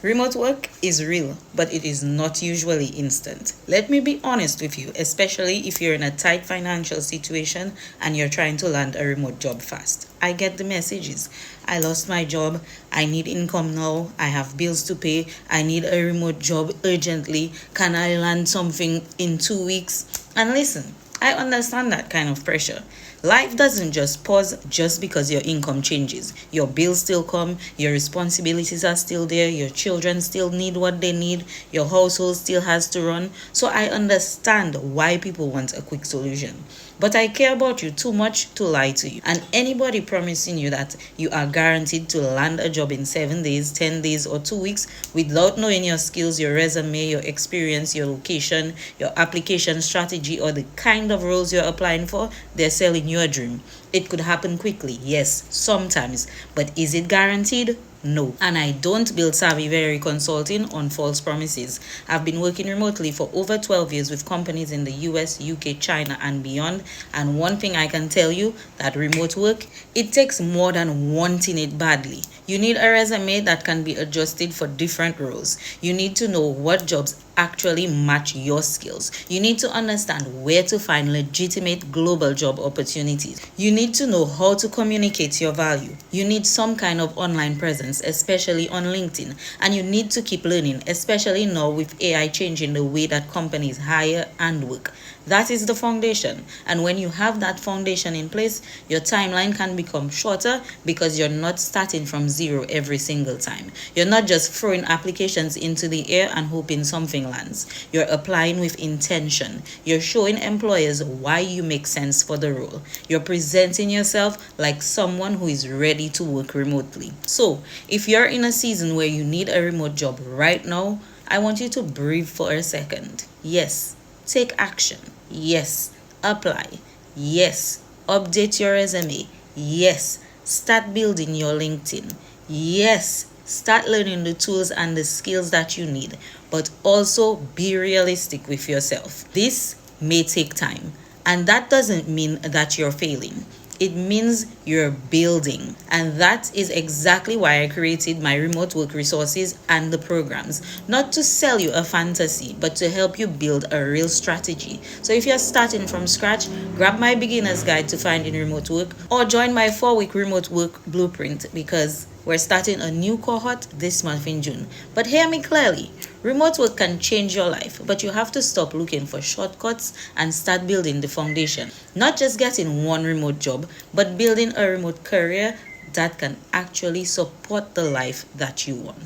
Remote work is real, but it is not usually instant. Let me be honest with you, especially if you're in a tight financial situation and you're trying to land a remote job fast. I get the messages. I lost my job. I need income now. I have bills to pay. I need a remote job urgently. Can I land something in 2 weeks? And listen, I understand that kind of pressure. Life doesn't just pause just because your income changes. Your bills still come, your responsibilities are still there, your children still need what they need, your household still has to run. So I understand why people want a quick solution. But I care about you too much to lie to you. And anybody promising you that you are guaranteed to land a job in 7 days, 10 days, or 2 weeks without knowing your skills, your resume, your experience, your location, your application strategy, or the kind of roles you're applying for, they're selling you a dream. It could happen quickly, yes, sometimes. But is it guaranteed? No. And I don't build savvy very consulting on false promises. I've been working remotely for over 12 years with companies in the US, UK, China, and beyond. And one thing I can tell you, that remote work, it takes more than wanting it badly. You need a resume that can be adjusted for different roles. You need to know what jobs actually match your skills. You need to understand where to find legitimate global job opportunities. You need to know how to communicate your value. You need some kind of online presence, especially on LinkedIn. And you need to keep learning, especially now with AI changing the way that companies hire and work. That is the foundation. And when you have that foundation in place, your timeline can become shorter because you're not starting from zero every single time. You're not just throwing applications into the air and hoping something lands. You're applying with intention. You're showing employers why you make sense for the role. You're presenting yourself like someone who is ready to work remotely. So, if you're in a season where you need a remote job right now, I want you to breathe for a second. Yes, take action. Yes, apply. Yes, update your resume. Yes, start building your LinkedIn. Yes, start learning the tools and the skills that you need, but also be realistic with yourself. This may take time, and that doesn't mean that you're failing. It means you're building. And that is exactly why I created my remote work resources and the programs. Not to sell you a fantasy, but to help you build a real strategy. So if you're starting from scratch, grab my beginner's guide to finding remote work or join my 4-week remote work blueprint because we're starting a new cohort this month in June. But hear me clearly. Remote work can change your life, but you have to stop looking for shortcuts and start building the foundation. Not just getting one remote job, but building a remote career that can actually support the life that you want.